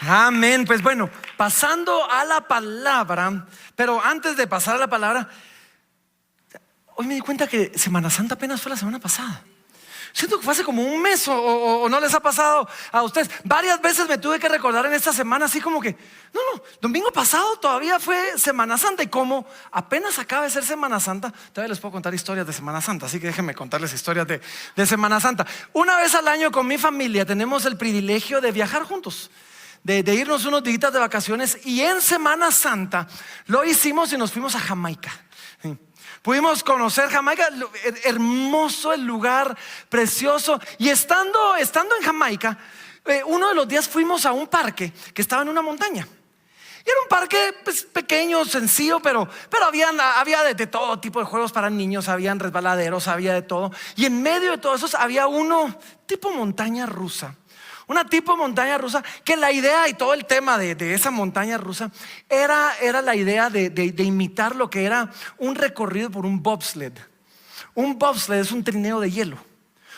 Amén. Pues bueno, pasando a la palabra, pero antes de pasar a la palabra, hoy me di cuenta que Semana Santa apenas fue la semana pasada. Siento que fue hace como un mes o no les ha pasado a ustedes. Varias veces me tuve que recordar en esta semana así como que, no, domingo pasado todavía fue Semana Santa. Y como apenas acaba de ser Semana Santa, todavía les puedo contar historias de Semana Santa. Así que déjenme contarles historias de Semana Santa. Una vez al año con mi familia tenemos el privilegio de viajar juntos, de irnos unos días de vacaciones. Y en Semana Santa lo hicimos y nos fuimos a Jamaica. Sí. Pudimos conocer Jamaica, hermoso el lugar, precioso. Y estando en Jamaica, uno de los días fuimos a un parque que estaba en una montaña. Y era un parque pues, pequeño, sencillo, pero había de todo tipo de juegos para niños. Habían resbaladeros, había de todo. Y en medio de todo eso había uno tipo montaña rusa. Una tipo montaña rusa que la idea y todo el tema de esa montaña rusa era la idea de imitar lo que era un recorrido por un bobsled. Un bobsled es un trineo de hielo.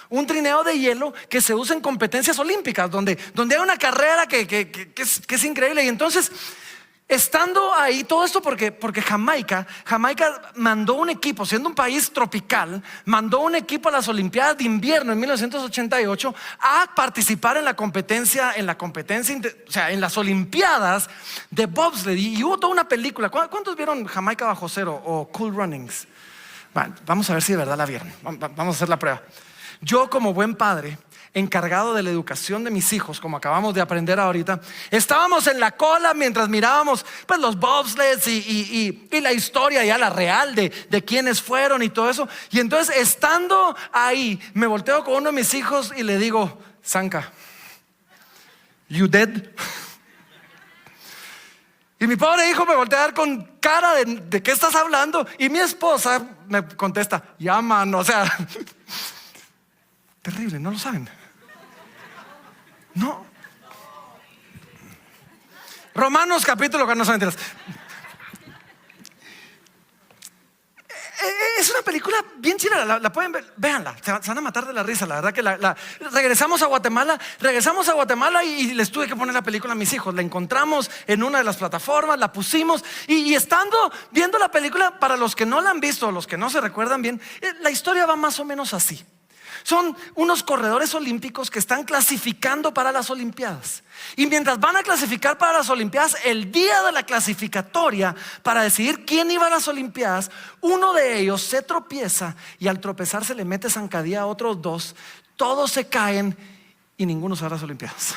Un trineo de hielo que se usa en competencias olímpicas, donde hay una carrera que es increíble. Y entonces, estando ahí, todo esto porque Jamaica mandó un equipo, siendo un país tropical, mandó un equipo a las Olimpiadas de Invierno en 1988 a participar en la competencia, o sea, en las Olimpiadas de bobsled. Y hubo toda una película. ¿Cuántos vieron Jamaica bajo cero o Cool Runnings? Bueno, vamos a ver si de verdad la vieron. Vamos a hacer la prueba. Yo, como buen padre encargado de la educación de mis hijos, como acabamos de aprender ahorita, estábamos en la cola mientras mirábamos pues, los bobsleds y la historia ya la real de quiénes fueron y todo eso. Y entonces, estando ahí, me volteo con uno de mis hijos y le digo: Sanka, you dead? Y mi pobre hijo me voltea a dar con cara de ¿qué estás hablando? Y mi esposa me contesta: ya, man, o sea terrible, ¿no lo saben? No. Romanos capítulo, no son mentiras. Es una película bien chida, la pueden ver, véanla, se van a matar de la risa. La verdad que regresamos a Guatemala y les tuve que poner la película a mis hijos. La encontramos en una de las plataformas, la pusimos y estando viendo la película, para los que no la han visto, los que no se recuerdan bien, la historia va más o menos así. Son unos corredores olímpicos que están clasificando para las Olimpiadas. Y mientras van a clasificar para las Olimpiadas, el día de la clasificatoria para decidir quién iba a las Olimpiadas, uno de ellos se tropieza y al tropezar se le mete zancadilla a otros dos. Todos se caen y ninguno se va a las Olimpiadas.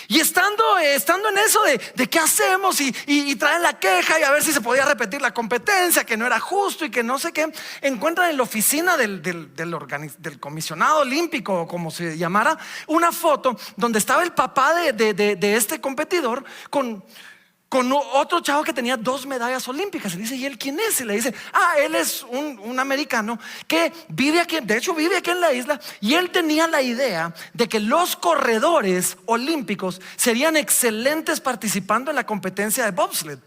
Y estando en eso de qué hacemos y traen la queja y a ver si se podía repetir la competencia, que no era justo y que no sé qué, encuentran en la oficina del comisionado olímpico, o como se llamara, una foto donde estaba el papá de este competidor con otro chavo que tenía 2 medallas olímpicas. Y dice: ¿y él quién es? Y le dice: él es un americano que vive aquí, de hecho vive aquí en la isla. Y él tenía la idea de que los corredores olímpicos serían excelentes participando en la competencia de bobsled.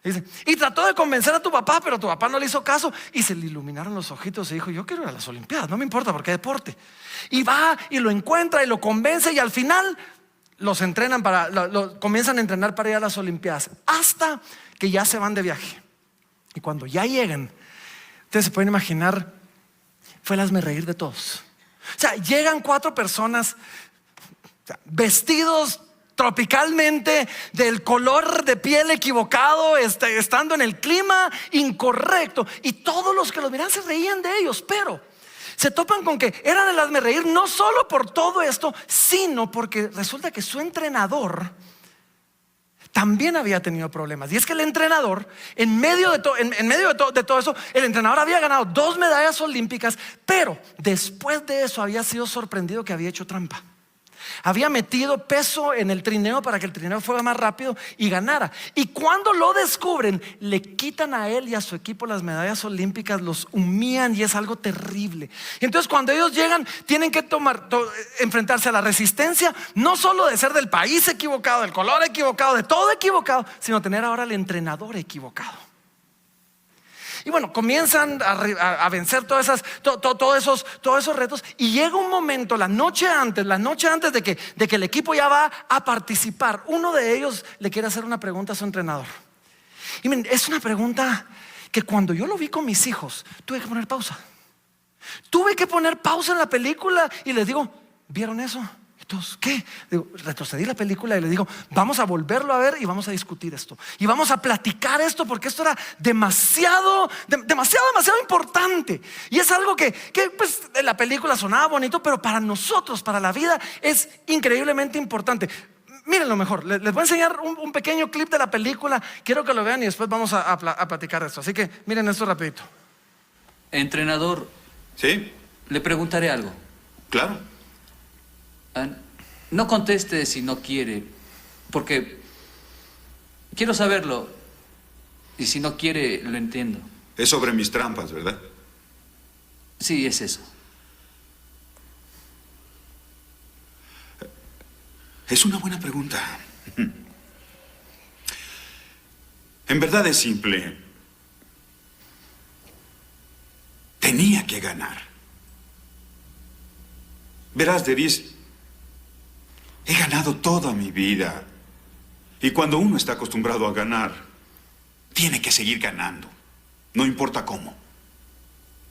Dice, y trató de convencer a tu papá, pero tu papá no le hizo caso. Y se le iluminaron los ojitos y dijo: yo quiero ir a las Olimpiadas, no me importa porque deporte. Y va y lo encuentra y lo convence, y al final los entrenan comienzan a entrenar para ir a las Olimpiadas, hasta que ya se van de viaje. Y cuando ya llegan, ustedes se pueden imaginar, fue el hazmerreír de todos. O sea, llegan 4 personas, o sea, vestidos tropicalmente, del color de piel equivocado, estando en el clima incorrecto, y todos los que los miraban se reían de ellos. Pero se topan con que eran el hazmerreír no solo por todo esto, sino porque resulta que su entrenador también había tenido problemas. Y es que el entrenador, en medio de todo eso, el entrenador había ganado 2 medallas olímpicas, pero después de eso había sido sorprendido que había hecho trampa. Había metido peso en el trineo para que el trineo fuera más rápido y ganara. Y cuando lo descubren, le quitan a él y a su equipo las medallas olímpicas, los humillan, y es algo terrible. Y entonces, cuando ellos llegan, tienen que enfrentarse a la resistencia, no solo de ser del país equivocado, del color equivocado, de todo equivocado, sino tener ahora al entrenador equivocado. Y bueno, comienzan a vencer todos esos retos. Y llega un momento, la noche antes de que el equipo ya va a participar, uno de ellos le quiere hacer una pregunta a su entrenador. Y miren, es una pregunta que cuando yo lo vi con mis hijos, tuve que poner pausa. Tuve que poner pausa en la película y les digo, ¿vieron eso? Entonces, ¿qué? Digo, retrocedí la película y le digo, vamos a volverlo a ver y vamos a discutir esto. Y vamos a platicar esto porque esto era demasiado importante. Y es algo que pues, en la película sonaba bonito, pero para nosotros, para la vida, es increíblemente importante. Miren lo mejor, les voy a enseñar un pequeño clip de la película. Quiero que lo vean y después vamos a platicar de esto. Así que miren esto rapidito. Entrenador. ¿Sí? Le preguntaré algo. Claro. No conteste si no quiere, porque quiero saberlo. Y si no quiere, lo entiendo. Es sobre mis trampas, ¿verdad? Sí, es eso. Es una buena pregunta. En verdad es simple. Tenía que ganar. Verás, Deris, he ganado toda mi vida. Y cuando uno está acostumbrado a ganar, tiene que seguir ganando. No importa cómo.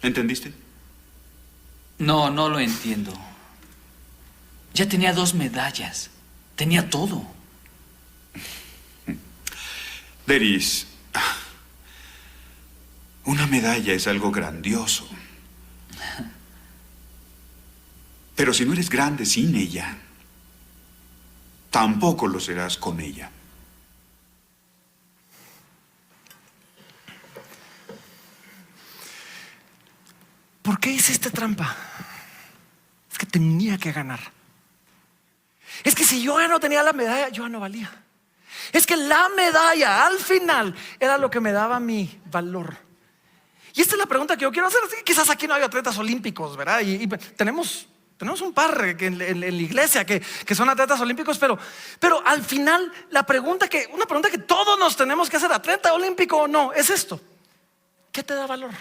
¿Entendiste? No lo entiendo. Ya tenía 2 medallas. Tenía todo. Deris, una medalla es algo grandioso. Pero si no eres grande sin ella, tampoco lo serás con ella. ¿Por qué hiciste trampa? Es que tenía que ganar. Es que si yo ya no tenía la medalla, yo ya no valía. Es que la medalla al final era lo que me daba mi valor. Y esta es la pregunta que yo quiero hacer. Quizás aquí no hay atletas olímpicos, ¿verdad? Y tenemos un par en la iglesia que son atletas olímpicos, pero al final una pregunta que todos nos tenemos que hacer, atleta olímpico o no, es esto: ¿qué te da valor?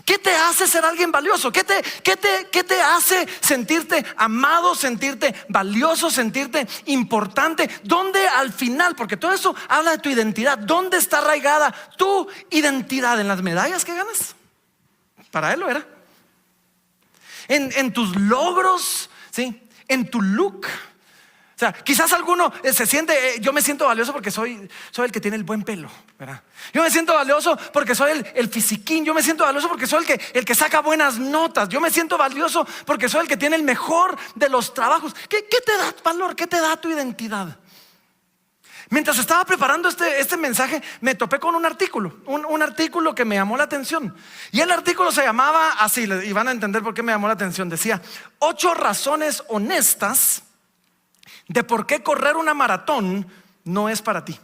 ¿Qué te hace ser alguien valioso? ¿Qué te hace sentirte amado, sentirte valioso, sentirte importante? ¿Dónde al final? Porque todo eso habla de tu identidad. ¿Dónde está arraigada tu identidad? ¿En las medallas que ganas? Para él lo era. En tus logros, ¿sí? En tu look. O sea, quizás alguno se siente, yo me siento valioso porque soy el que tiene el buen pelo, ¿verdad? Yo me siento valioso porque soy el fisiquín. Yo me siento valioso porque soy el que saca buenas notas. Yo me siento valioso porque soy el que tiene el mejor de los trabajos. ¿Qué te da valor? ¿Qué te da tu identidad? Mientras estaba preparando este mensaje, me topé con un artículo que me llamó la atención. Y el artículo se llamaba así, y van a entender por qué me llamó la atención. Decía: 8 razones honestas de por qué correr una maratón no es para ti.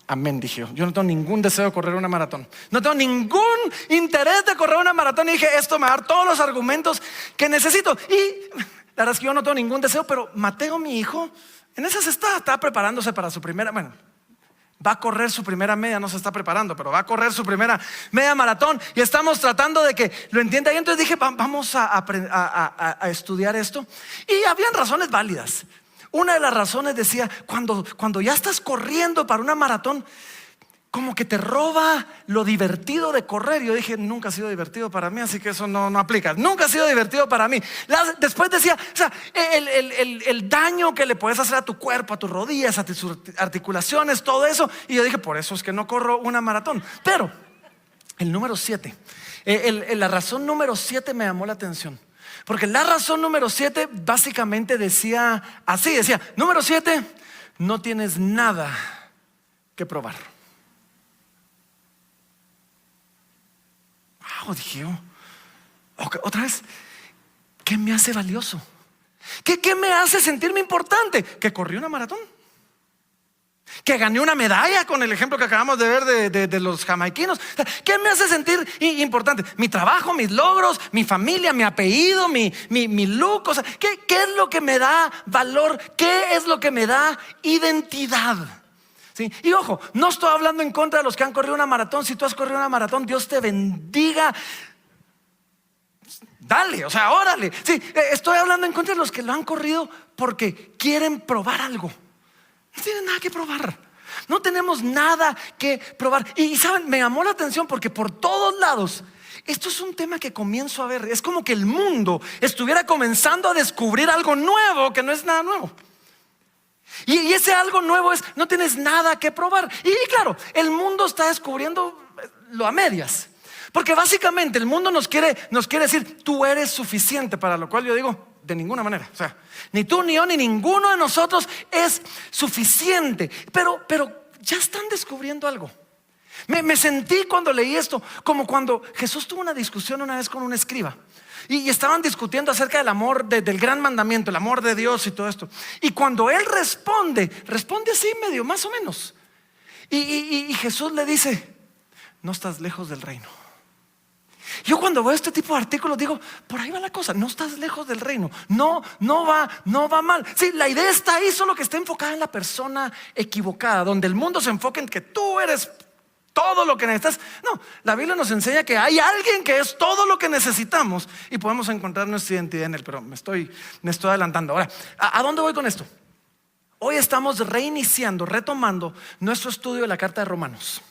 Amén, dije yo. Yo no tengo ningún deseo de correr una maratón. No tengo ningún interés de correr una maratón. Y dije, esto me va a dar todos los argumentos que necesito. Y la verdad es que yo no tengo ningún deseo. Pero Mateo, mi hijo, en esas está preparándose para su primera, va a correr su primera media, no se está preparando, pero va a correr su primera media maratón. Y estamos tratando de que lo entienda. Y entonces dije, vamos a estudiar esto. Y habían razones válidas. Una de las razones decía, cuando ya estás corriendo para una maratón, como que te roba lo divertido de correr. Yo dije, nunca ha sido divertido para mí, así que eso no aplica. Nunca ha sido divertido para mí. Después decía, o sea, el daño que le puedes hacer a tu cuerpo, a tus rodillas, a tus articulaciones, todo eso. Y yo dije, por eso es que no corro una maratón. Pero el número 7, la razón número 7 me llamó la atención. Porque la razón número 7 básicamente decía así, número 7, no tienes nada que probar. Dije yo, otra vez, ¿qué me hace valioso? ¿Qué me hace sentirme importante? Que corrí una maratón, que gané una medalla, con el ejemplo que acabamos de ver de los jamaiquinos. ¿Qué me hace sentir importante? Mi trabajo, mis logros, mi familia, mi apellido, mi look. O sea, ¿qué es lo que me da valor? ¿Qué es lo que me da identidad? ¿Sí? Y ojo, no estoy hablando en contra de los que han corrido una maratón. Si tú has corrido una maratón, Dios te bendiga. Dale, o sea, órale. Sí, estoy hablando en contra de los que lo han corrido porque quieren probar algo. No tienen nada que probar. No tenemos nada que probar. Y saben, me llamó la atención porque por todos lados, esto es un tema que comienzo a ver. Es como que el mundo estuviera comenzando a descubrir algo nuevo que no es nada nuevo. Y ese algo nuevo es, no tienes nada que probar. Y claro, el mundo está descubriendo lo a medias. Porque básicamente el mundo nos quiere decir, tú eres suficiente. Para lo cual yo digo, de ninguna manera. O sea, ni tú, ni yo, ni ninguno de nosotros es suficiente. Pero ya están descubriendo algo. Me sentí cuando leí esto como cuando Jesús tuvo una discusión una vez con un escriba. Y estaban discutiendo acerca del amor, del gran mandamiento, el amor de Dios y todo esto. Y cuando él responde así medio, más o menos. Y Jesús le dice, no estás lejos del reino. Yo cuando veo este tipo de artículos digo, por ahí va la cosa, no estás lejos del reino. No va mal. Sí, la idea está ahí, solo que está enfocada en la persona equivocada. Donde el mundo se enfoca en que tú eres todo lo que necesitas. No, la Biblia nos enseña que hay alguien que es todo lo que necesitamos y podemos encontrar nuestra identidad en él. Pero me estoy adelantando. Ahora, ¿a dónde voy con esto? Hoy estamos retomando nuestro estudio de la carta de Romanos.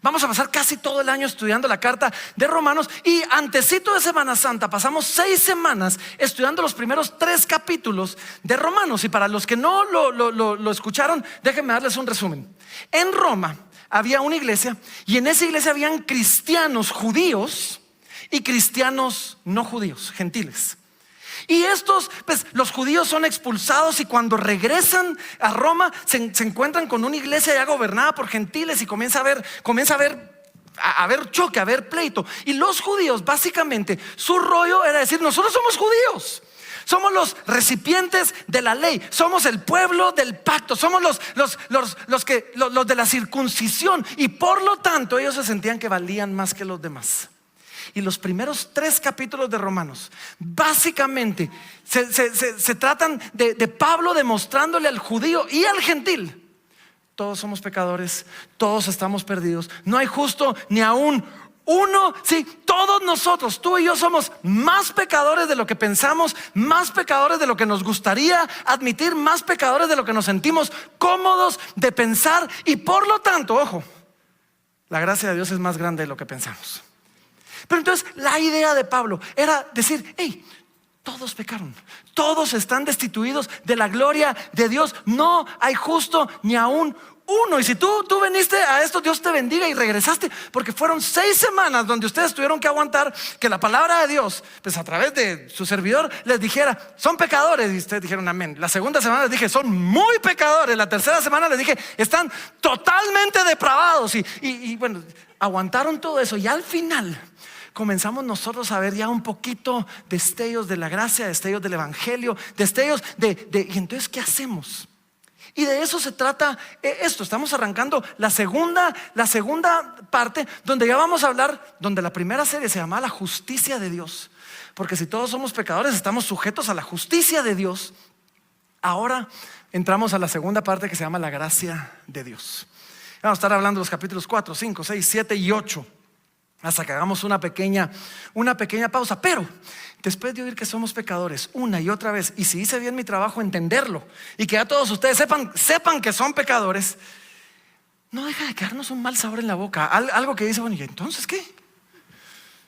Vamos a pasar casi todo el año estudiando la carta de Romanos. Y antesito de Semana Santa pasamos 6 semanas estudiando los primeros 3 capítulos de Romanos. Y para los que no lo escucharon, déjenme darles un resumen. En Roma había una iglesia y en esa iglesia habían cristianos judíos y cristianos no judíos, gentiles. Y estos, pues los judíos son expulsados y cuando regresan a Roma se encuentran con una iglesia ya gobernada por gentiles y comienza a haber choque, a haber pleito. Y los judíos básicamente su rollo era decir, nosotros somos judíos. Somos los recipientes de la ley. Somos el pueblo del pacto. Somos los de la circuncisión. Y por lo tanto ellos se sentían que valían más que los demás. Y los primeros 3 capítulos de Romanos básicamente se tratan de Pablo demostrándole al judío y al gentil: todos somos pecadores, todos estamos perdidos, no hay justo ni aún uno. Sí, todos nosotros, tú y yo, somos más pecadores de lo que pensamos, más pecadores de lo que nos gustaría admitir, más pecadores de lo que nos sentimos cómodos de pensar. Y por lo tanto, ojo, la gracia de Dios es más grande de lo que pensamos. Pero entonces la idea de Pablo era decir, hey, todos pecaron, todos están destituidos de la gloria de Dios, no hay justo ni aún uno. Y si tú viniste a esto, Dios te bendiga y regresaste, porque fueron 6 semanas donde ustedes tuvieron que aguantar que la palabra de Dios, pues a través de su servidor, les dijera, son pecadores, y ustedes dijeron amén. La segunda semana les dije, son muy pecadores. La tercera semana les dije, están totalmente depravados. Y bueno, aguantaron todo eso y al final comenzamos nosotros a ver ya un poquito destellos de la gracia, destellos del evangelio, destellos y entonces ¿qué hacemos? Y de eso se trata esto. Estamos arrancando la segunda parte, donde ya vamos a hablar, donde la primera serie se llama la justicia de Dios. Porque si todos somos pecadores, estamos sujetos a la justicia de Dios. Ahora entramos a la segunda parte que se llama la gracia de Dios. Vamos a estar hablando de los capítulos 4, 5, 6, 7 y 8. Hasta que hagamos una pequeña pausa. Pero después de oír que somos pecadores una y otra vez, y si hice bien mi trabajo entenderlo, y que ya todos ustedes sepan que son pecadores, no deja de quedarnos un mal sabor en la boca. Algo que dice, bueno, ¿y entonces qué?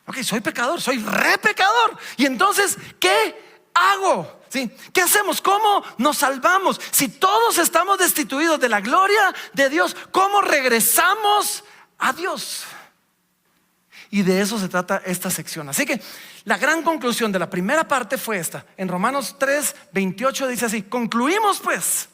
Ok, soy pecador, soy re pecador. Y entonces, ¿qué hago? ¿Sí? ¿Qué hacemos? ¿Cómo nos salvamos? Si todos estamos destituidos de la gloria de Dios, ¿cómo regresamos a Dios? Y de eso se trata esta sección. Así que la gran conclusión de la primera parte fue esta. En Romanos 3, 28 dice así: concluimos pues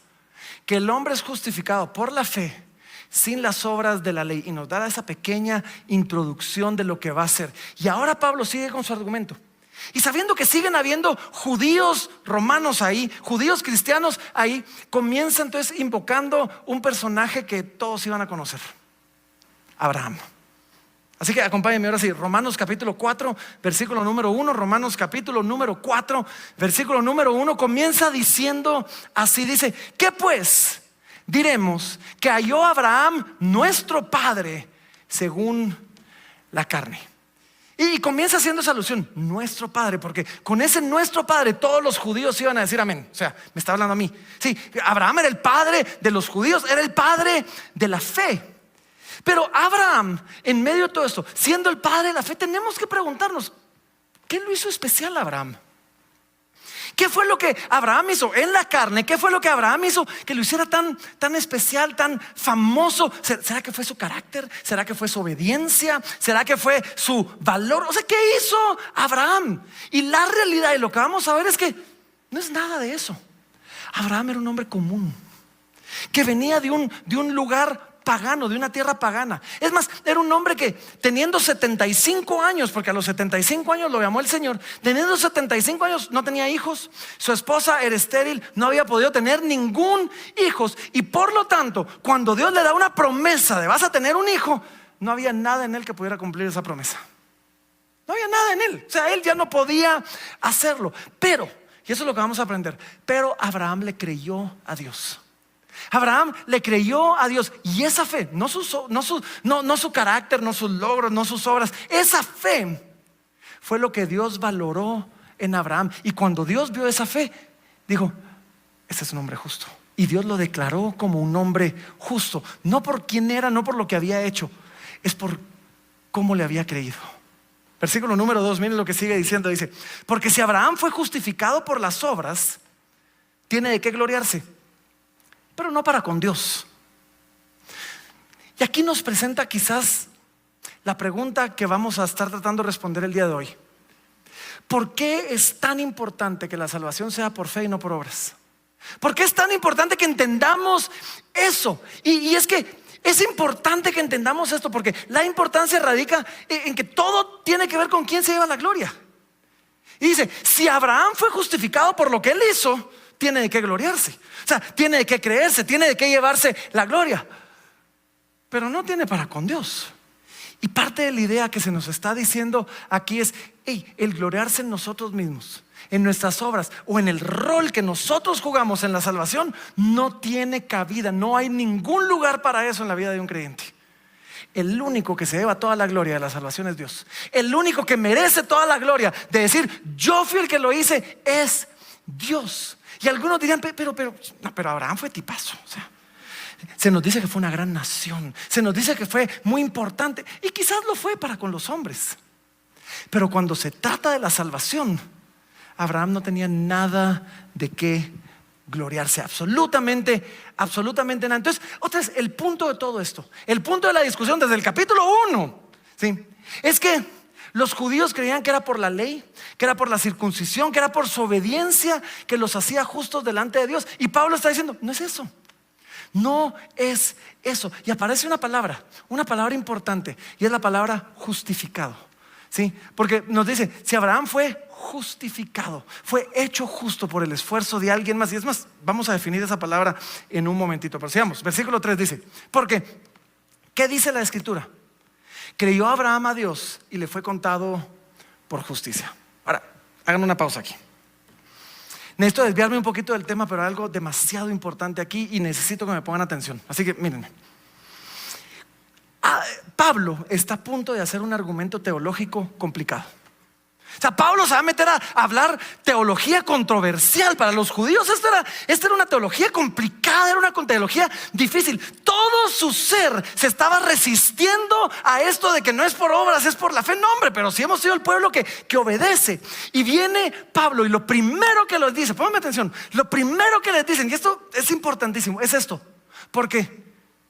que el hombre es justificado por la fe sin las obras de la ley. Y nos da esa pequeña introducción de lo que va a ser. Y ahora Pablo sigue con su argumento. Y sabiendo que siguen habiendo judíos romanos ahí, judíos cristianos ahí, comienza entonces invocando un personaje que todos iban a conocer: Abraham. Así que acompáñenme ahora sí, Romanos capítulo 4, versículo número 1. Romanos capítulo número 4, versículo número 1 comienza diciendo así, dice: ¿qué pues? diremos que halló Abraham nuestro padre según la carne. Y comienza haciendo esa alusión, nuestro padre, porque con ese nuestro padre todos los judíos iban a decir amén. O sea, me está hablando a mí. Sí, Abraham era el padre de los judíos, era el padre de la fe. Pero Abraham, en medio de todo esto, siendo el padre de la fe, tenemos que preguntarnos, ¿qué lo hizo especial a Abraham? ¿Qué fue lo que Abraham hizo en la carne? ¿Qué fue lo que Abraham hizo que lo hiciera tan especial, tan famoso? ¿Será que fue su carácter? ¿Será que fue su obediencia? ¿Será que fue su valor? O sea, ¿qué hizo Abraham? Y la realidad, y lo que vamos a ver es que no es nada de eso. Abraham era un hombre común que venía de un lugar pagano, de una tierra pagana. Es más, era un hombre que teniendo 75 años, porque a los 75 años lo llamó el Señor, teniendo 75 años no tenía hijos, su esposa era estéril, no había podido tener ningún hijo, y por lo tanto, cuando Dios le da una promesa de vas a tener un hijo, no había nada en él que pudiera cumplir esa promesa. No había nada en él, o sea, él ya no podía hacerlo. Pero, y eso es lo que vamos a aprender, pero Abraham le creyó a Dios. Abraham le creyó a Dios, y esa fe, no su carácter, no sus logros, no sus obras, esa fe fue lo que Dios valoró en Abraham. Y cuando Dios vio esa fe, dijo, este es un hombre justo. Y Dios lo declaró como un hombre justo, no por quién era, no por lo que había hecho, es por cómo le había creído. Versículo número 2, miren lo que sigue diciendo, dice, porque si Abraham fue justificado por las obras, tiene de qué gloriarse, pero no para con Dios. Y aquí nos presenta quizás la pregunta que vamos a estar tratando de responder el día de hoy. ¿Por qué es tan importante que la salvación sea por fe y no por obras? ¿Por qué es tan importante que entendamos eso? Y es que es importante que entendamos esto, porque la importancia radica en que todo tiene que ver con quién se lleva la gloria. Y dice, si Abraham fue justificado por lo que él hizo, tiene de qué gloriarse, o sea, tiene de qué creerse, tiene de qué llevarse la gloria, pero no tiene para con Dios. Y parte de la idea que se nos está diciendo aquí es, el gloriarse en nosotros mismos, en nuestras obras o en el rol que nosotros jugamos en la salvación, no tiene cabida, no hay ningún lugar para eso en la vida de un creyente. El único que se lleva toda la gloria de la salvación es Dios. El único que merece toda la gloria de decir, yo fui el que lo hice, es Dios. Y algunos dirían, pero Abraham fue tipazo. O sea, se nos dice que fue una gran nación, se nos dice que fue muy importante, y quizás lo fue para con los hombres. Pero cuando se trata de la salvación, Abraham no tenía nada de qué gloriarse, absolutamente nada. Entonces, otra vez, el punto de todo esto, el punto de la discusión desde el capítulo 1, ¿sí?, es que los judíos creían que era por la ley, que era por la circuncisión, que era por su obediencia que los hacía justos delante de Dios. Y Pablo está diciendo, no es eso. No es eso. Y aparece una palabra importante, y es la palabra justificado. ¿Sí? Porque nos dice, si Abraham fue justificado, fue hecho justo por el esfuerzo de alguien más. Y es más, vamos a definir esa palabra en un momentito. Pero sigamos, versículo 3 dice, porque, ¿qué dice la escritura? Creyó Abraham a Dios y le fue contado por justicia. Ahora, hagan una pausa aquí. Necesito desviarme un poquito del tema, pero hay algo demasiado importante aquí y necesito que me pongan atención. Así que mírenme. Pablo está a punto de hacer un argumento teológico complicado. O sea, Pablo se va a meter a hablar teología controversial para los judíos. Esta era una teología complicada, era una teología difícil. Todo su ser se estaba resistiendo a esto de que no es por obras, es por la fe. No, hombre, pero si hemos sido el pueblo que obedece. Y viene Pablo y lo primero que les dice, pónganme atención, lo primero que les dicen, y esto es importantísimo, es esto. Porque,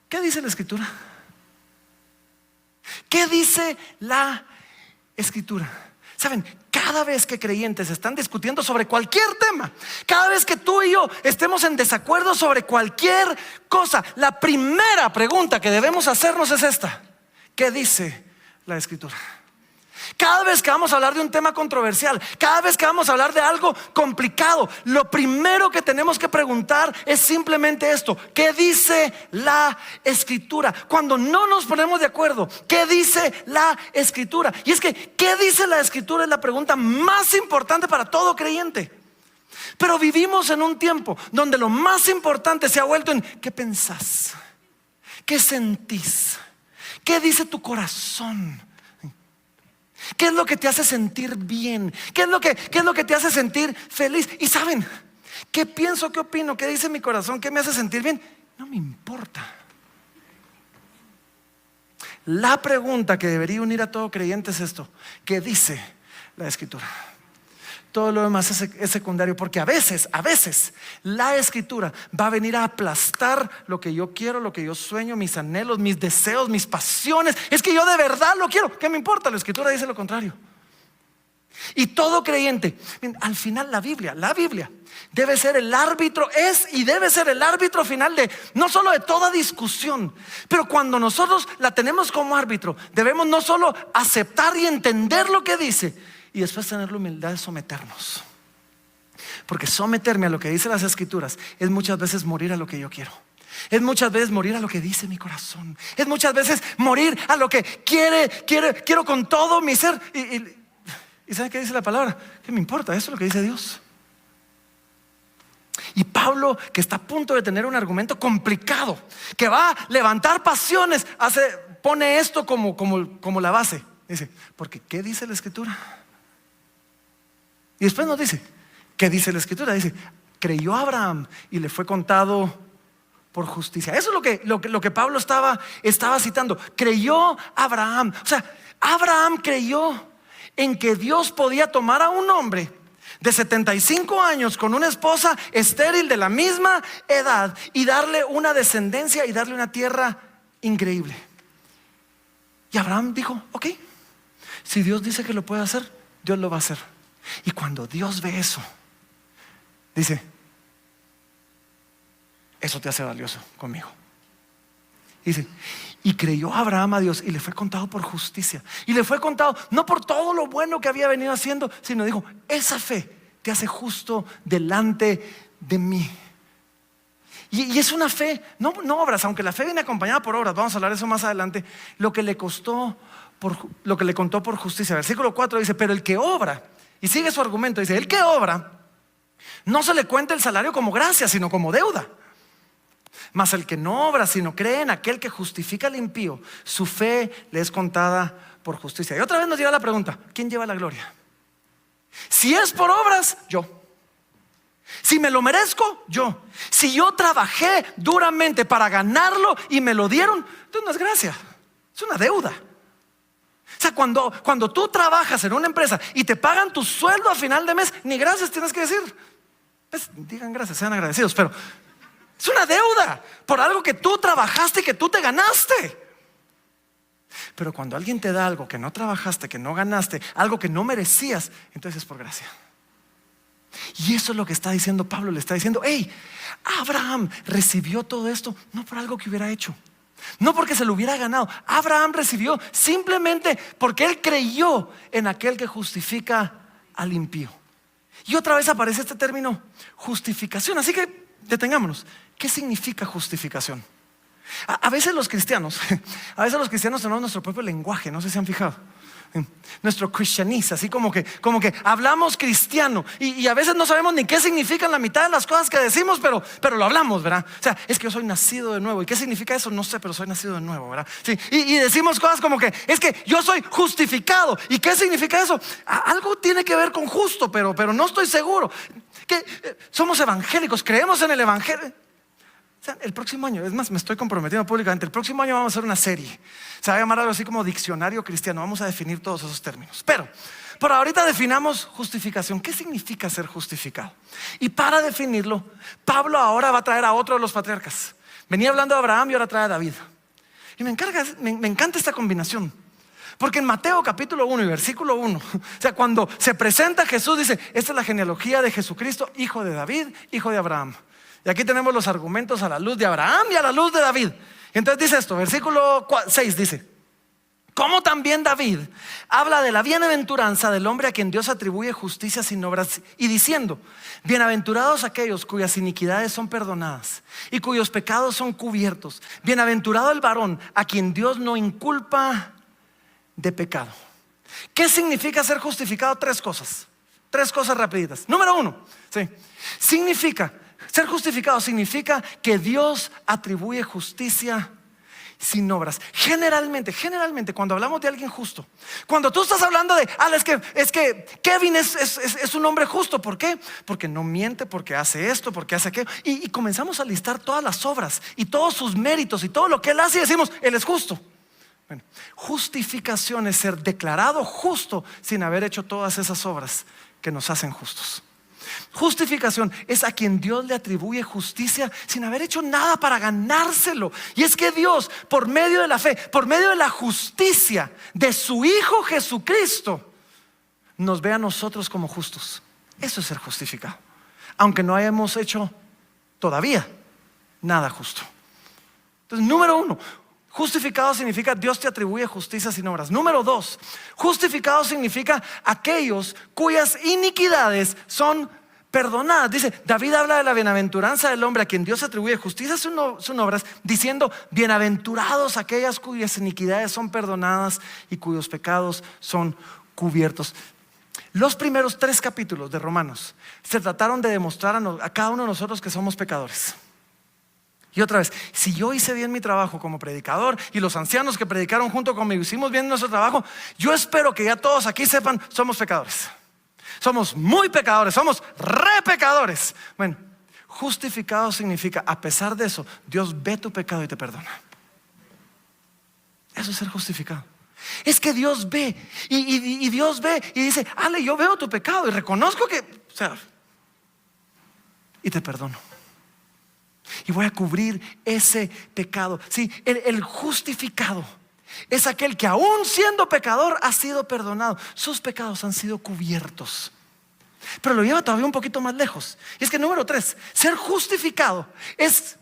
¿qué dice la escritura? ¿Qué dice la escritura? Saben, cada vez que creyentes están discutiendo sobre cualquier tema, cada vez que tú y yo estemos en desacuerdo sobre cualquier cosa, la primera pregunta que debemos hacernos es esta: ¿qué dice la escritura? Cada vez que vamos a hablar de un tema controversial, cada vez que vamos a hablar de algo complicado, lo primero que tenemos que preguntar es simplemente esto: ¿qué dice la escritura? Cuando no nos ponemos de acuerdo, ¿qué dice la escritura? Y es que, ¿qué dice la escritura? Es la pregunta más importante para todo creyente. Pero vivimos en un tiempo donde lo más importante se ha vuelto en ¿qué pensás? ¿Qué sentís? ¿Qué dice tu corazón? ¿Qué es lo que te hace sentir bien? ¿Qué es lo que te hace sentir feliz? Y saben, ¿qué pienso? ¿Qué opino? ¿Qué dice mi corazón? ¿Qué me hace sentir bien? No me importa. La pregunta que debería unir a todo creyente es esto: ¿qué dice la Escritura? Todo lo demás es secundario, porque a veces la Escritura va a venir a aplastar lo que yo quiero, lo que yo sueño, mis anhelos, mis deseos, mis pasiones. Es que yo de verdad lo quiero. ¿Qué me importa? La Escritura dice lo contrario. Y todo creyente, al final la Biblia debe ser el árbitro, debe ser el árbitro final de no solo de toda discusión, pero cuando nosotros la tenemos como árbitro, debemos no solo aceptar y entender lo que dice, y después tener la humildad de someternos. Porque someterme a lo que dice las Escrituras es muchas veces morir a lo que yo quiero. Es muchas veces morir a lo que dice mi corazón. Es muchas veces morir a lo que quiero con todo mi ser. ¿Y saben qué dice la palabra? ¿Qué me importa? Eso es lo que dice Dios. Y Pablo, que está a punto de tener un argumento complicado, que va a levantar pasiones, pone esto como la base. Dice, porque ¿qué dice la Escritura? Y después nos dice, ¿qué dice la Escritura? Dice, creyó Abraham y le fue contado por justicia. Eso es lo que Pablo estaba citando. Creyó Abraham. O sea, Abraham creyó en que Dios podía tomar a un hombre de 75 años con una esposa estéril de la misma edad y darle una descendencia y darle una tierra increíble. Y Abraham dijo, ok, si Dios dice que lo puede hacer, Dios lo va a hacer. Y cuando Dios ve eso, dice, eso te hace valioso conmigo. Dice, y creyó Abraham a Dios y le fue contado por justicia. Y le fue contado no por todo lo bueno que había venido haciendo, sino dijo, esa fe te hace justo delante de mí. Y es una fe, no obras, aunque la fe viene acompañada por obras. Vamos a hablar de eso más adelante. Lo que le contó por justicia. Versículo 4 dice, pero el que obra, y sigue su argumento, dice, el que obra no se le cuenta el salario como gracia, sino como deuda. Mas el que no obra, sino cree en aquel que justifica al impío, su fe le es contada por justicia. Y otra vez nos llega la pregunta, ¿quién lleva la gloria? Si es por obras, yo. Si me lo merezco, yo. Si yo trabajé duramente para ganarlo y me lo dieron, entonces no es gracia, es una deuda. O sea, cuando tú trabajas en una empresa y te pagan tu sueldo a final de mes, ni gracias tienes que decir. Pues, digan gracias, sean agradecidos, pero es una deuda por algo que tú trabajaste y que tú te ganaste. Pero cuando alguien te da algo que no trabajaste, que no ganaste, algo que no merecías, entonces es por gracia. Y eso es lo que está diciendo Pablo. Le está diciendo, hey, Abraham recibió todo esto no por algo que hubiera hecho, no porque se lo hubiera ganado. Abraham recibió simplemente porque él creyó en aquel que justifica al impío. Y otra vez aparece este término, justificación. Así que detengámonos. ¿Qué significa justificación? A veces los cristianos tenemos nuestro propio lenguaje. No sé si han fijado. Nuestro cristianismo, así como que hablamos cristiano y a veces no sabemos ni qué significan la mitad de las cosas que decimos, pero lo hablamos, ¿verdad? O sea, es que yo soy nacido de nuevo. ¿Y qué significa eso? No sé, pero soy nacido de nuevo, ¿verdad? Sí, y decimos cosas como que es que yo soy justificado. ¿Y qué significa eso? Algo tiene que ver con justo, pero no estoy seguro. Que somos evangélicos, creemos en el evangelio. O sea, el próximo año, es más, me estoy comprometiendo públicamente, el próximo año vamos a hacer una serie. Se va a llamar algo así como diccionario cristiano. Vamos a definir todos esos términos. Pero por ahorita definamos justificación. ¿Qué significa ser justificado? Y para definirlo, Pablo ahora va a traer a otro de los patriarcas. Venía hablando de Abraham y ahora trae a David. Y me encanta esta combinación. Porque en Mateo capítulo 1 y versículo 1, o sea, cuando se presenta Jesús, dice, esta es la genealogía de Jesucristo, hijo de David, hijo de Abraham. Y aquí tenemos los argumentos a la luz de Abraham y a la luz de David. Y entonces dice esto, versículo 6 dice, como también David habla de la bienaventuranza del hombre a quien Dios atribuye justicia sin obras, y diciendo, bienaventurados aquellos cuyas iniquidades son perdonadas y cuyos pecados son cubiertos. Bienaventurado el varón a quien Dios no inculpa de pecado. ¿Qué significa ser justificado? Tres cosas. 3 cosas rapiditas. Número 1, ¿sí? Ser justificado significa que Dios atribuye justicia sin obras. Generalmente, cuando hablamos de alguien justo, cuando tú estás hablando de, es que Kevin es un hombre justo. ¿Por qué? Porque no miente, porque hace esto, porque hace aquello. Y comenzamos a listar todas las obras y todos sus méritos y todo lo que él hace y decimos, él es justo. Bueno, justificación es ser declarado justo sin haber hecho todas esas obras que nos hacen justos. Justificación es a quien Dios le atribuye justicia sin haber hecho nada para ganárselo. Y es que Dios, por medio de la fe, por medio de la justicia de su Hijo Jesucristo, nos ve a nosotros como justos. Eso es ser justificado, aunque no hayamos hecho todavía nada justo. Entonces, número 1, justificado significa Dios te atribuye justicia sin obras. Número 2, justificado significa aquellos cuyas iniquidades son perdonadas. Dice, David habla de la bienaventuranza del hombre a quien Dios atribuye justicia sin obras, diciendo, bienaventurados aquellas cuyas iniquidades son perdonadas y cuyos pecados son cubiertos. Los primeros 3 capítulos de Romanos se trataron de demostrar a cada uno de nosotros que somos pecadores. Y otra vez, si yo hice bien mi trabajo como predicador y los ancianos que predicaron junto conmigo hicimos bien nuestro trabajo, yo espero que ya todos aquí sepan, somos pecadores. Somos muy pecadores, somos re pecadores. Bueno, justificado significa, a pesar de eso, Dios ve tu pecado y te perdona. Eso es ser justificado. Es que Dios ve y Dios ve y dice, Ale, yo veo tu pecado y reconozco que, y te perdono. Y voy a cubrir ese pecado. Sí, el justificado es aquel que aún siendo pecador ha sido perdonado. Sus pecados han sido cubiertos. Pero lo lleva todavía un poquito más lejos. Y es que número 3, ser justificado es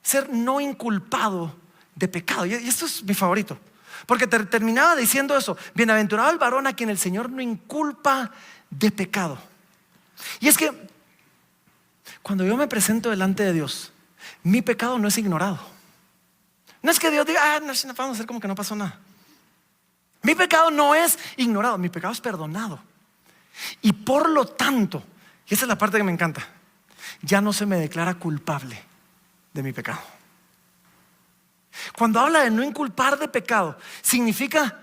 ser no inculpado de pecado. Y esto es mi favorito, porque terminaba diciendo eso: bienaventurado el varón a quien el Señor no inculpa de pecado. Y es que cuando yo me presento delante de Dios, mi pecado no es ignorado. No es que Dios diga, no, vamos a hacer como que no pasó nada. Mi pecado no es ignorado, mi pecado es perdonado. Y por lo tanto, y esa es la parte que me encanta, ya no se me declara culpable de mi pecado. Cuando habla de no inculpar de pecado, significa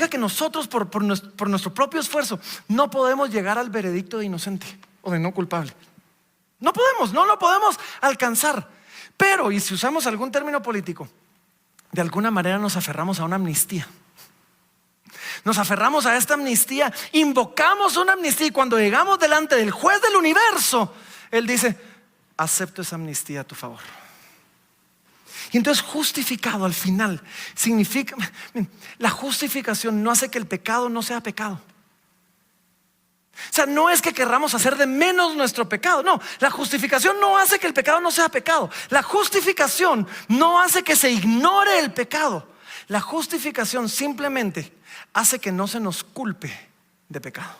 que nosotros por nuestro propio esfuerzo no podemos llegar al veredicto de inocente o de no culpable. No podemos, no lo podemos alcanzar. Pero, y si usamos algún término político, de alguna manera nos aferramos a una amnistía. Nos aferramos a esta amnistía, invocamos una amnistía, y cuando llegamos delante del juez del universo, Él dice, acepto esa amnistía a tu favor. Y entonces justificado al final significa, la justificación no hace que el pecado no sea pecado. O sea, no es que querramos hacer de menos nuestro pecado. No, la justificación no hace que el pecado no sea pecado. La justificación no hace que se ignore el pecado. La justificación simplemente hace que no se nos culpe de pecado.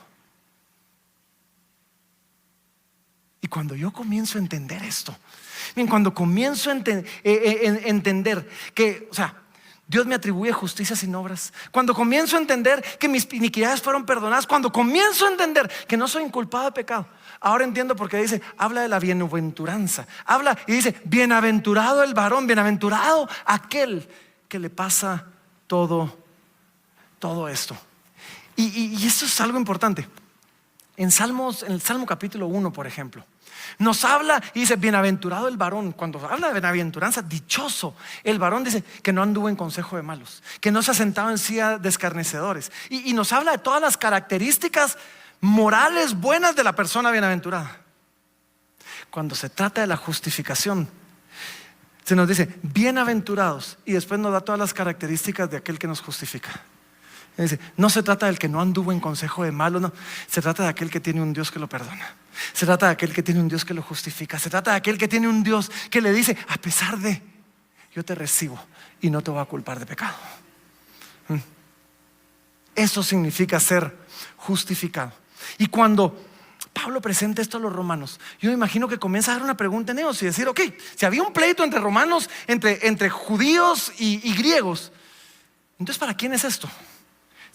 Y cuando yo comienzo a entender esto, cuando comienzo a entender que, Dios me atribuye justicia sin obras, cuando comienzo a entender que mis iniquidades fueron perdonadas, cuando comienzo a entender que no soy inculpado de pecado, ahora entiendo por qué dice, habla de la bienaventuranza, habla y dice, bienaventurado el varón, bienaventurado aquel que le pasa todo esto. Y esto es algo importante. En el Salmo capítulo 1, por ejemplo, nos habla y dice, bienaventurado el varón. Cuando habla de bienaventuranza, dichoso el varón, dice que no anduvo en consejo de malos, que no se ha sentado en silla de escarnecedores, y nos habla de todas las características morales buenas de la persona bienaventurada. Cuando se trata de la justificación, se nos dice bienaventurados, y después nos da todas las características de aquel que nos justifica. Dice, no se trata del que no anduvo en consejo de malos, no. Se trata de aquel que tiene un Dios que lo perdona. Se trata de aquel que tiene un Dios que lo justifica. Se trata de aquel que tiene un Dios que le dice, a pesar de, yo te recibo y no te voy a culpar de pecado. Eso significa ser justificado. Y cuando Pablo presenta esto a los romanos, yo me imagino que comienza a dar una pregunta en ellos y decir, ok, si había un pleito entre romanos, entre judíos y griegos, entonces ¿para quién es esto?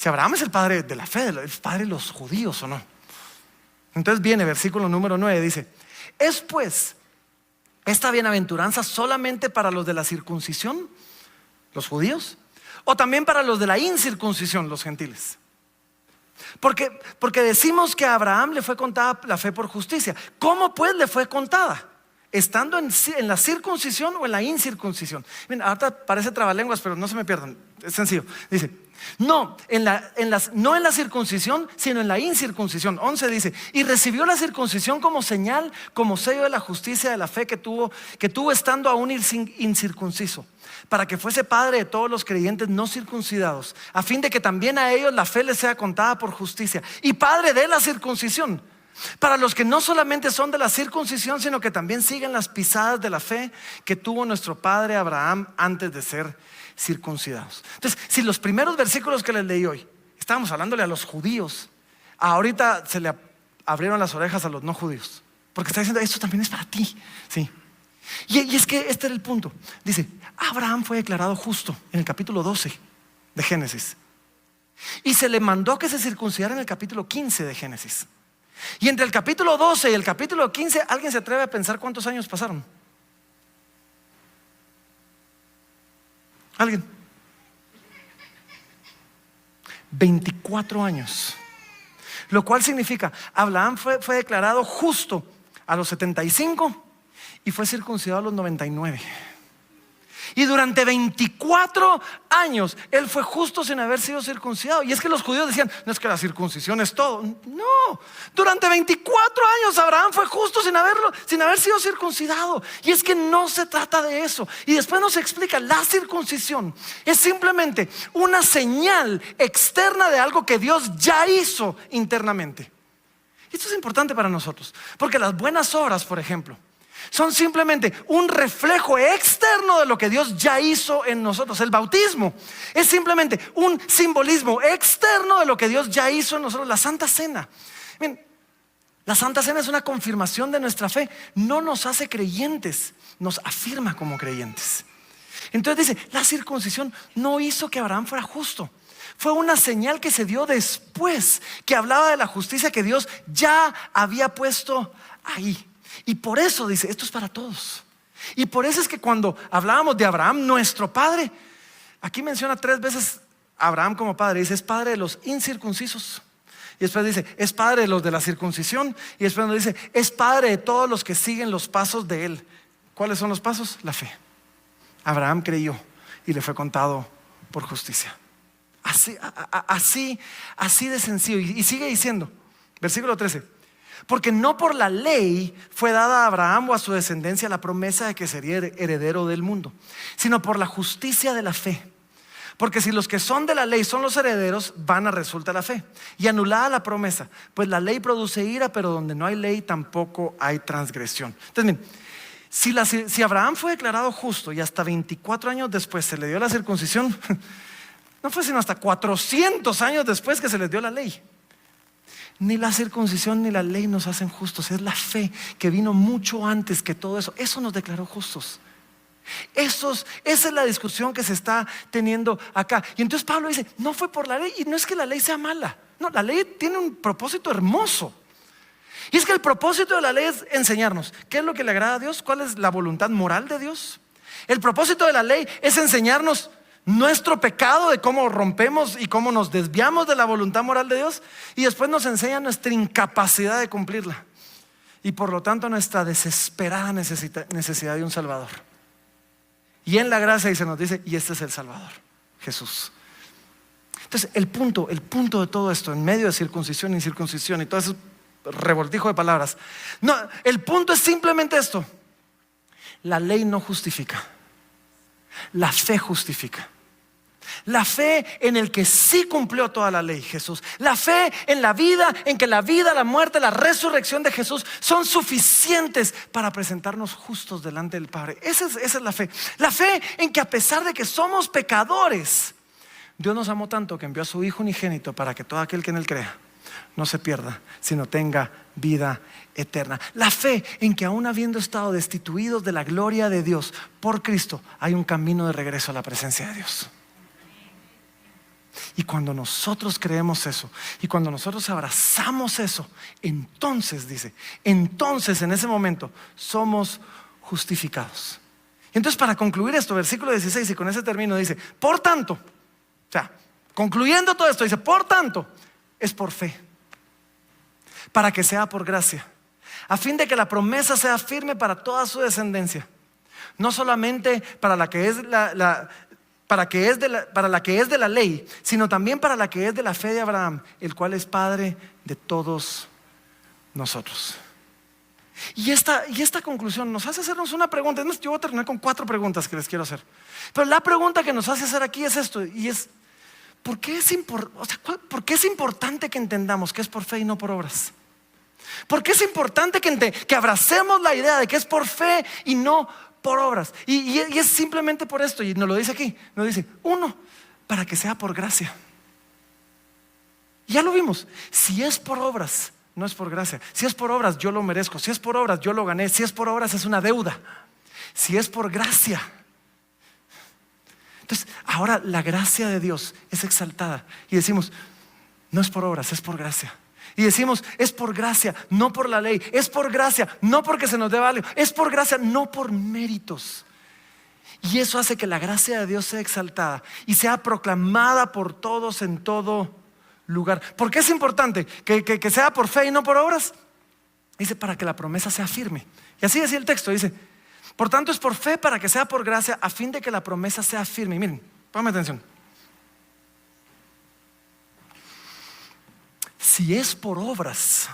Si Abraham es el padre de la fe, el padre de los judíos o no. Entonces viene versículo número 9, dice: ¿es pues esta bienaventuranza solamente para los de la circuncisión, los judíos, o también para los de la incircuncisión, los gentiles? Porque decimos que a Abraham le fue contada la fe por justicia. ¿Cómo pues le fue contada? ¿Estando en la circuncisión o en la incircuncisión? Miren, ahorita parece trabalenguas, pero no se me pierdan, es sencillo. Dice: no en la circuncisión, sino en la incircuncisión. 11 dice: y recibió la circuncisión como señal, como sello de la justicia de la fe que tuvo estando aún incircunciso, para que fuese padre de todos los creyentes no circuncidados, a fin de que también a ellos la fe les sea contada por justicia, y padre de la circuncisión, para los que no solamente son de la circuncisión, sino que también siguen las pisadas de la fe que tuvo nuestro padre Abraham antes de ser circuncidados. Entonces, si los primeros versículos que les leí hoy estábamos hablándole a los judíos, ahorita se le abrieron las orejas a los no judíos, porque está diciendo: esto también es para ti. Sí. Y es que este era el punto. Dice: Abraham fue declarado justo en el capítulo 12 de Génesis, y se le mandó que se circuncidara en el capítulo 15 de Génesis. Y entre el capítulo 12 y el capítulo 15, ¿alguien se atreve a pensar cuántos años pasaron? ¿Alguien? 24 años. Lo cual significa: Abraham fue declarado justo a los 75 y fue circuncidado a los 99. Y durante 24 años él fue justo sin haber sido circuncidado. Y es que los judíos decían: no es que la circuncisión es todo. No, durante 24 años Abraham fue justo sin haber sido circuncidado. Y es que no se trata de eso. Y después nos explica: la circuncisión es simplemente una señal externa de algo que Dios ya hizo internamente. Esto es importante para nosotros, porque las buenas obras, por ejemplo, son simplemente un reflejo externo de lo que Dios ya hizo en nosotros. El bautismo es simplemente un simbolismo externo de lo que Dios ya hizo en nosotros. La Santa Cena, miren, la Santa Cena es una confirmación de nuestra fe. No nos hace creyentes, nos afirma como creyentes. Entonces dice: la circuncisión no hizo que Abraham fuera justo. Fue una señal que se dio después, que hablaba de la justicia que Dios ya había puesto ahí. Y por eso dice: esto es para todos. Y por eso es que cuando hablábamos de Abraham, nuestro padre, aquí menciona 3 veces a Abraham como padre. Dice: es padre de los incircuncisos. Y después dice: es padre de los de la circuncisión. Y después nos dice: es padre de todos los que siguen los pasos de él. ¿Cuáles son los pasos? La fe. Abraham creyó y le fue contado por justicia. Así de sencillo. Y sigue diciendo, versículo 13: porque no por la ley fue dada a Abraham o a su descendencia la promesa de que sería heredero del mundo, sino por la justicia de la fe. Porque si los que son de la ley son los herederos, vana resulta la fe y anulada la promesa, pues la ley produce ira, pero donde no hay ley tampoco hay transgresión. Entonces miren, si Abraham fue declarado justo y hasta 24 años después se le dio la circuncisión, no fue sino hasta 400 años después que se les dio la ley. Ni la circuncisión ni la ley nos hacen justos. Es la fe que vino mucho antes que todo eso. Eso nos declaró justos. Esa es la discusión que se está teniendo acá. Y entonces Pablo dice: no fue por la ley. Y no es que la ley sea mala. No, la ley tiene un propósito hermoso. Y es que el propósito de la ley es enseñarnos qué es lo que le agrada a Dios, cuál es la voluntad moral de Dios. El propósito de la ley es enseñarnos nuestro pecado, de cómo rompemos y cómo nos desviamos de la voluntad moral de Dios, y después nos enseña nuestra incapacidad de cumplirla y por lo tanto nuestra desesperada necesidad de un Salvador. Y en la gracia se nos dice: y este es el Salvador, Jesús. Entonces el punto de todo esto, en medio de circuncisión, incircuncisión y todo ese revoltijo de palabras, no, el punto es simplemente esto: la ley no justifica, la fe justifica. La fe en el que sí cumplió toda la ley, Jesús. La fe en la vida, en que la vida, la muerte, la resurrección de Jesús son suficientes para presentarnos justos delante del Padre. Esa es la fe. La fe en que a pesar de que somos pecadores, Dios nos amó tanto que envió a su Hijo unigénito para que todo aquel que en él crea no se pierda, sino tenga vida eterna. La fe en que aún habiendo estado destituidos de la gloria de Dios por Cristo, hay un camino de regreso a la presencia de Dios. Y cuando nosotros creemos eso, y cuando nosotros abrazamos eso, entonces dice, entonces en ese momento somos justificados. Entonces, para concluir esto, versículo 16, y con ese término dice, por tanto, o sea, concluyendo todo esto, dice, por tanto, es por fe, para que sea por gracia, a fin de que la promesa sea firme para toda su descendencia, no solamente para la que es para la que es de la ley, sino también para la que es de la fe de Abraham, el cual es Padre de todos nosotros. Y esta conclusión nos hace hacernos una pregunta. Yo voy a terminar con 4 preguntas que les quiero hacer. Pero la pregunta que nos hace hacer aquí es esto, y es, ¿por qué es importante que entendamos que es por fe y no por obras? ¿Por qué es importante que abracemos la idea de que es por fe y no por obras? Y es simplemente por esto, y nos lo dice aquí, nos dice, 1, para que sea por gracia. Ya lo vimos, si es por obras, no es por gracia. Si es por obras, yo lo merezco. Si es por obras, yo lo gané. Si es por obras, es una deuda. Si es por gracia. Entonces, ahora la gracia de Dios es exaltada. Y decimos, no es por obras, es por gracia. Y decimos, es por gracia, no por la ley. Es por gracia, no porque se nos deba algo. Es por gracia, no por méritos. Y eso hace que la gracia de Dios sea exaltada y sea proclamada por todos en todo lugar. ¿Por qué es importante que sea por fe y no por obras? Dice, para que la promesa sea firme. Y así decía el texto, dice, por tanto es por fe para que sea por gracia, a fin de que la promesa sea firme. Y miren, pónganme atención. Si es por obras,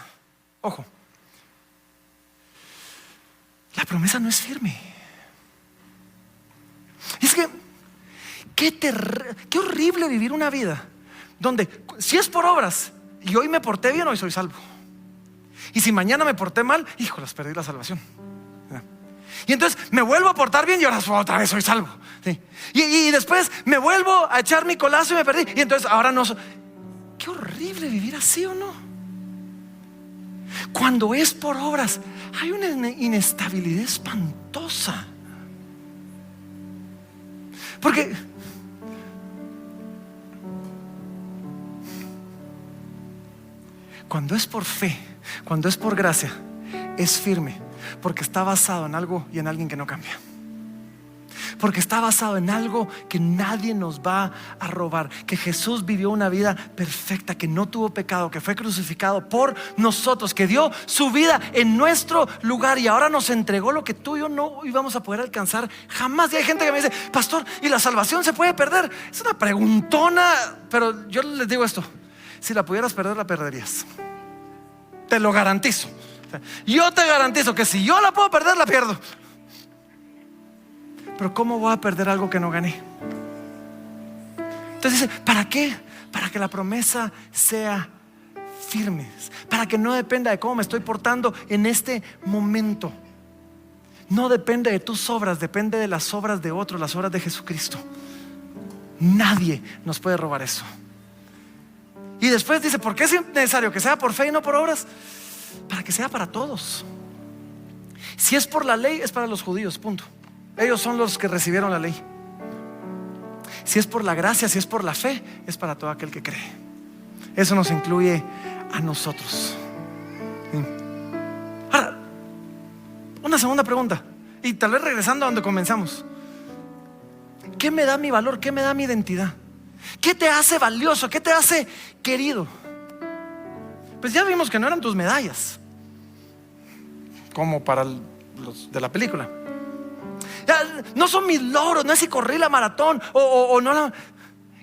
ojo, la promesa no es firme. Y es que qué horrible vivir una vida donde si es por obras y hoy me porté bien, hoy soy salvo. Y si mañana me porté mal, híjoles, perdí la salvación. Y entonces me vuelvo a portar bien y ahora otra vez soy salvo. ¿Sí? Y después me vuelvo a echar mi colazo y me perdí. Y entonces ahora no soy. Qué horrible vivir así, ¿o no? Cuando es por obras, hay una inestabilidad espantosa. Porque cuando es por fe, cuando es por gracia, es firme, porque está basado en algo y en alguien que no cambia. Porque está basado en algo que nadie nos va a robar. Que Jesús vivió una vida perfecta, que no tuvo pecado, que fue crucificado por nosotros, que dio su vida en nuestro lugar y ahora nos entregó lo que tú y yo no íbamos a poder alcanzar jamás. Y hay gente que me dice, pastor, ¿y la salvación se puede perder? Es una preguntona, pero yo les digo esto, si la pudieras perder, la perderías. Te lo garantizo. Yo te garantizo que si yo la puedo perder, la pierdo. Pero ¿cómo voy a perder algo que no gané? Entonces dice, ¿para qué? Para que la promesa sea firme, para que no dependa de cómo me estoy portando en este momento. No depende de tus obras, depende de las obras de otros, las obras de Jesucristo. Nadie nos puede robar eso. Y después dice, ¿por qué es necesario que sea por fe y no por obras? Para que sea para todos. Si es por la ley, es para los judíos, punto. Ellos son los que recibieron la ley. Si es por la gracia, si es por la fe, es para todo aquel que cree. Eso nos incluye a nosotros. Ahora, una segunda pregunta, y tal vez regresando a donde comenzamos. ¿Qué me da mi valor? ¿Qué me da mi identidad? ¿Qué te hace valioso? ¿Qué te hace querido? Pues ya vimos que no eran tus medallas, como para los de la película. No son mis logros, no es si corrí la maratón o no la...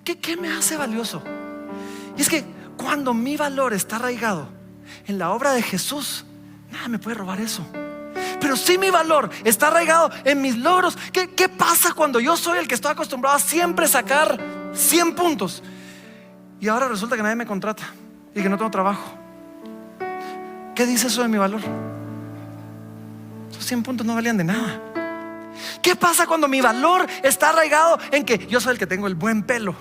¿Qué me hace valioso? Y es que cuando mi valor está arraigado en la obra de Jesús, nada me puede robar eso. Pero si mi valor está arraigado en mis logros, ¿qué pasa cuando yo soy el que estoy acostumbrado a siempre sacar 100 puntos y ahora resulta que nadie me contrata y que no tengo trabajo? ¿Qué dice eso de mi valor? Esos 100 puntos no valían de nada. ¿Qué pasa cuando mi valor está arraigado en que yo soy el que tengo el buen pelo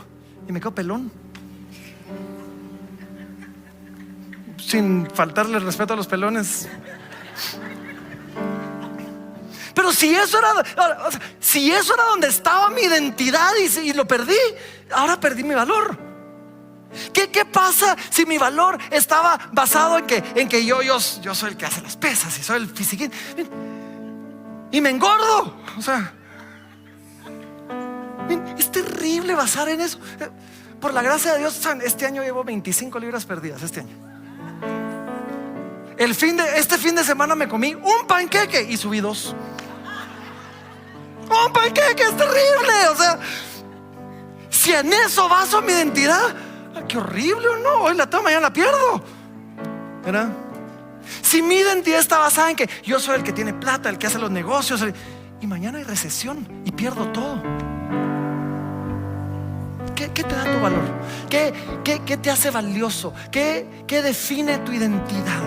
y me quedo pelón? Sin faltarle respeto a los pelones. Pero si eso era donde estaba mi identidad y lo perdí, ahora perdí mi valor. ¿Qué pasa si mi valor estaba basado en que yo soy el que hace las pesas y soy el fisiquín y me engordo? O sea, es terrible basar en eso. Por la gracia de Dios, este año llevo 25 libras perdidas. Este año, este fin de semana me comí un panqueque y subí 2. Un panqueque es terrible. O sea, si en eso baso mi identidad, qué horrible, ¿o no? Hoy la tomo, mañana la pierdo, ¿verdad? Si mi identidad está basada en que yo soy el que tiene plata, el que hace los negocios, y mañana hay recesión y pierdo todo, ¿qué te da tu valor? ¿Qué te hace valioso? ¿Qué define tu identidad?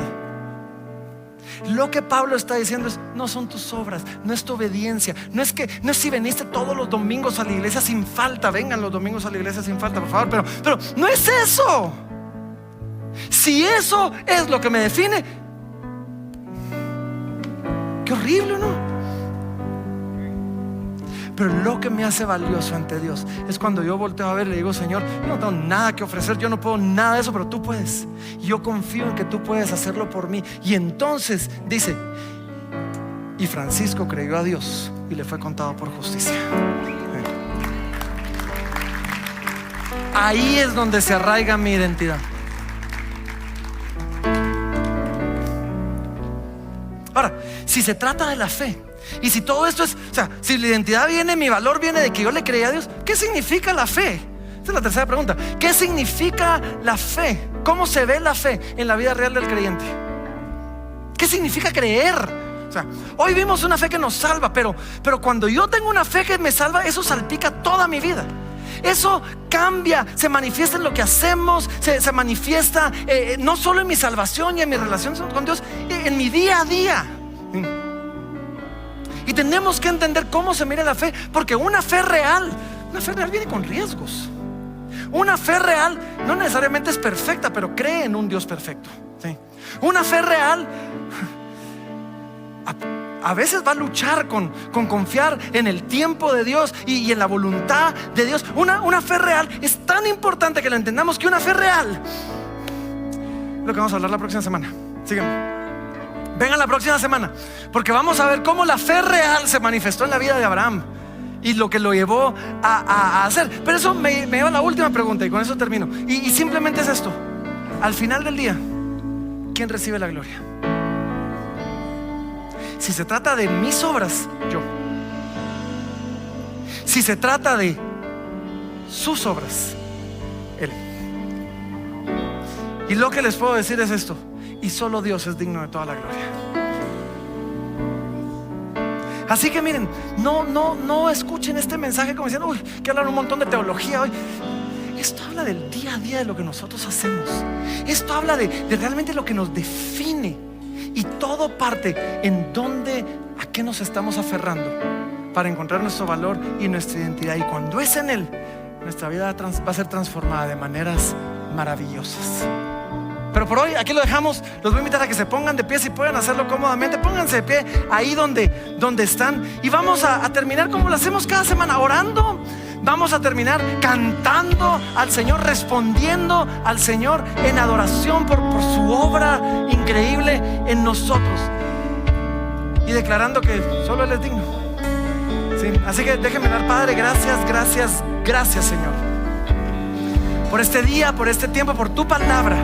Lo que Pablo está diciendo es: no son tus obras, no es tu obediencia, no es si veniste todos los domingos a la iglesia sin falta. Vengan los domingos a la iglesia sin falta, por favor, pero no es eso. Si eso es lo que me define, qué horrible, ¿no? Pero lo que me hace valioso ante Dios es cuando yo volteo a ver y le digo: Señor, yo no tengo nada que ofrecer, yo no puedo nada de eso, pero tú puedes. Yo confío en que tú puedes hacerlo por mí. Y entonces dice: y Francisco creyó a Dios y le fue contado por justicia. Ahí es donde se arraiga mi identidad. Ahora, si se trata de la fe, y si todo esto es, o sea, si la identidad viene, mi valor viene de que yo le creí a Dios, ¿qué significa la fe? Esa es la tercera pregunta. ¿Qué significa la fe? ¿Cómo se ve la fe en la vida real del creyente? ¿Qué significa creer? O sea, hoy vimos una fe que nos salva, pero cuando yo tengo una fe que me salva, eso salpica toda mi vida. Eso cambia, se manifiesta en lo que hacemos, se manifiesta no solo en mi salvación y en mi relación con Dios, en mi día a día. Y tenemos que entender cómo se mira la fe, porque una fe real viene con riesgos. Una fe real no necesariamente es perfecta, pero cree en un Dios perfecto, ¿sí? Una fe real a veces va a luchar con confiar en el tiempo de Dios y en la voluntad de Dios. Una fe real es tan importante que la entendamos, que una fe real, lo que vamos a hablar la próxima semana. Sígueme. Vengan la próxima semana, porque vamos a ver cómo la fe real se manifestó en la vida de Abraham y lo que lo llevó a hacer. Pero eso me lleva a la última pregunta, y con eso termino. Y simplemente es esto: al final del día, ¿quién recibe la gloria? Si se trata de mis obras, yo. Si se trata de sus obras, Él. Y lo que les puedo decir es esto: y solo Dios es digno de toda la gloria. Así que miren, no escuchen este mensaje como diciendo: uy, que hablan un montón de teología hoy. Esto habla del día a día de lo que nosotros hacemos. Esto habla de realmente lo que nos define. Y todo parte en a qué nos estamos aferrando para encontrar nuestro valor y nuestra identidad. Y cuando es en Él, nuestra vida va a ser transformada de maneras maravillosas. Pero por hoy aquí lo dejamos. Los voy a invitar a que se pongan de pie, si pueden hacerlo cómodamente. Pónganse de pie ahí donde están. Y vamos a terminar como lo hacemos cada semana, orando. Vamos a terminar cantando al Señor, respondiendo al Señor en adoración por su obra increíble en nosotros, y declarando que solo Él es digno, ¿sí? Así que déjenme dar. Padre, gracias Señor, por este día, por este tiempo, por tu palabra.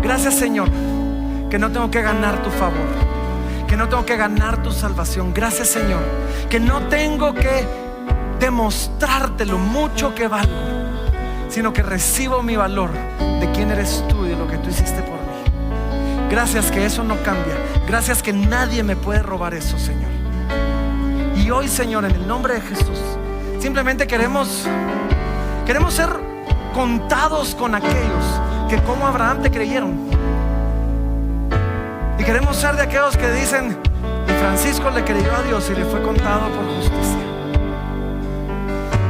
Gracias, Señor, que no tengo que ganar tu favor, que no tengo que ganar tu salvación. Gracias, Señor, que no tengo que demostrarte lo mucho que valgo, sino que recibo mi valor de quién eres tú y de lo que tú hiciste por mí. Gracias que eso no cambia. Gracias que nadie me puede robar eso, Señor. Y hoy, Señor, en el nombre de Jesús, simplemente queremos ser contados con aquellos que como Abraham te creyeron. Y queremos ser de aquellos que dicen: y Francisco le creyó a Dios y le fue contado por justicia.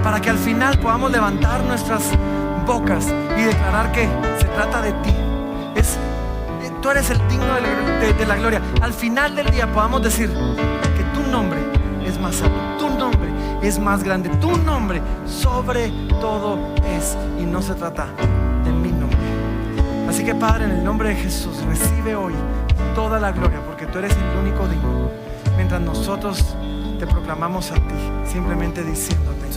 Para que al final podamos levantar nuestras bocas y declarar que se trata de ti. Tú eres el digno de la gloria. Al final del día podamos decir que tu nombre es más alto, tu nombre es más grande. Tu nombre sobre todo es, y no se trata de mi nombre. Así que Padre, en el nombre de Jesús, recibe hoy toda la gloria, porque tú eres el único digno, mientras nosotros te proclamamos a ti, simplemente diciéndote: